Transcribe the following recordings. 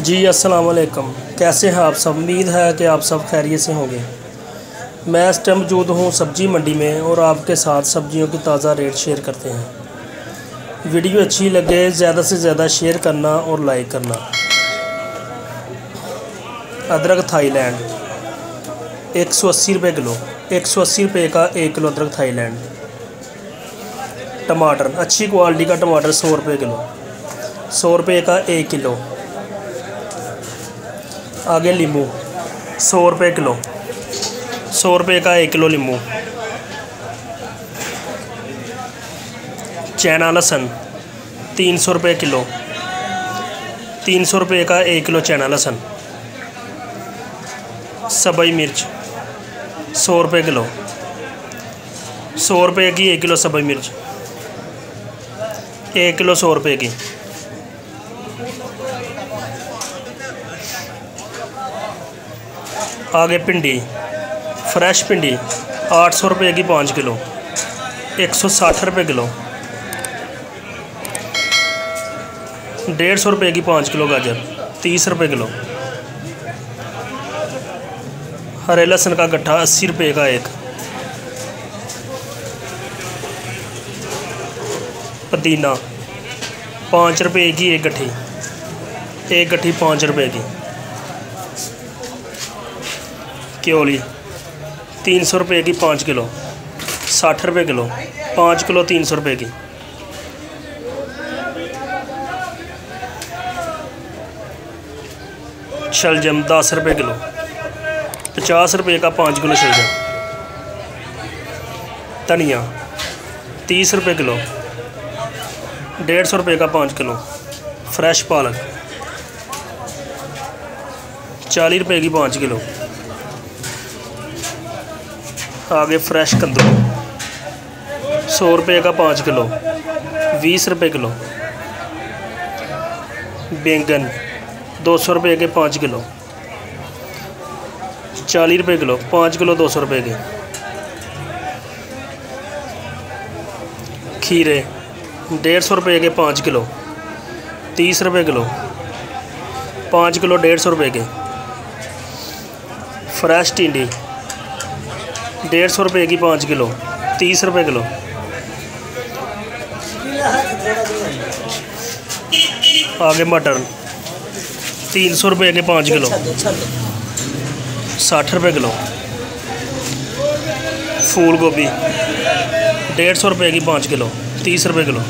जी अस्सलाम वालेकुम। कैसे हैं आप सब? उम्मीद है कि आप सब खैरियत से होंगे। मैं इस टाइम मौजूद हूँ सब्ज़ी मंडी में और आपके साथ सब्जियों की ताज़ा रेट शेयर करते हैं। वीडियो अच्छी लगे ज़्यादा से ज़्यादा शेयर करना और लाइक करना। अदरक थाईलैंड 180 रुपये किलो, 180 रुपये का 1 किलो अदरक थाईलैंड। टमाटर अच्छी क्वालिटी का टमाटर 100 रुपये किलो, 100 रुपये का 1 किलो। आगे नींबू 100 रुपये किलो, 100 रुपये का 1 किलो नींबू। चाइना लहसुन 300 रुपये किलो, 300 रुपये का 1 किलो चाइना लहसुन। सबई मिर्च 100 रुपये किलो, 100 रुपये की 1 किलो सबई मिर्च, 1 किलो 100 रुपये की। आगे भिंडी फ्रेश भिंडी 800 रुपये की 5 किलो, 160 रुपये किलो। 150 रुपये की 5 किलो गाजर, 30 रुपये किलो। हरे लहसुन का गट्ठा 80 रुपये का 1। पुदीना 5 रुपये की 1 गट्ठी, 1 गट्ठी 5 रुपये की। क्योली 300 रुपये की 5 किलो, 60 रुपये किलो। 5 किलो 300 रुपये की। शलजम 10 रुपये किलो, 50 रुपये का 5 किलो शलजम। धनिया 30 रुपये किलो, 150 रुपये का 5 किलो। फ्रेश पालक 40 रुपये की 5 किलो। आगे फ्रेश कद्दू 100 रुपये का 5 किलो, 20 रुपये किलो। बैंगन 200 रुपये के 5 किलो, 40 रुपये किलो। 5 किलो 200 रुपये के। खीरे 150 रुपये के 5 किलो, 30 रुपये किलो। 5 किलो 150 रुपये के। फ्रेश टिंडी 150 रुपये की 5 किलो, 30 रुपये किलो। आगे मटर 300 रुपये के 5 किलो, 60 रुपये किलो। फूल गोभी 150 रुपये की 5 किलो, 30 रुपये किलो।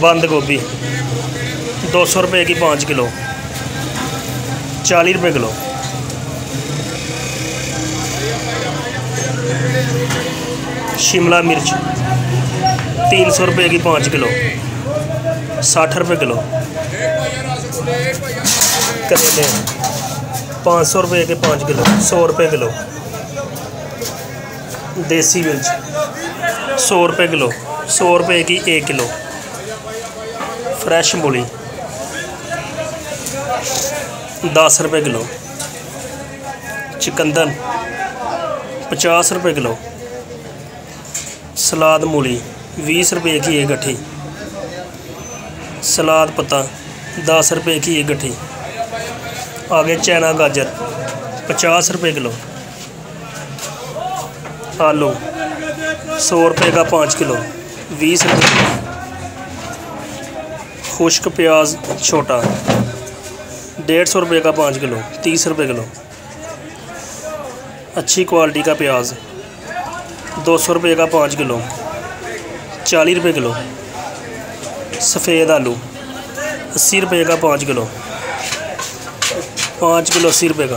बंद गोभी 200 रुपये की 5 किलो, 40 रुपये किलो। शिमला मिर्च 300 रुपये की 5 किलो, 60 रुपये किलो। करेले 500 रुपये के 5 किलो, 100 रुपये किलो। देसी मिर्च 100 रुपये किलो, 100 रुपये की 1 किलो। फ्रेश मूली 10 रुपये किलो। चुकंदर 50 रुपये किलो। सलाद मूली 20 रुपये की 1 गट्ठी। सलाद पत्ता 10 रुपये की 1 गट्ठी। आगे चाइना गाजर 50 रुपये किलो। आलू 100 रुपये का 5 किलो, 20 रुपये किलो। खुश्क प्याज छोटा 150 रुपये का 5 किलो, 30 रुपये किलो। अच्छी क्वालिटी का प्याज 200 रुपये का 5 किलो, 40 रुपये किलो। सफ़ेद आलू 80 रुपये का 5 किलो, 5 किलो 80 रुपये का।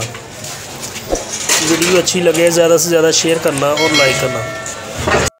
वीडियो अच्छी लगे ज़्यादा से ज़्यादा शेयर करना और लाइक करना।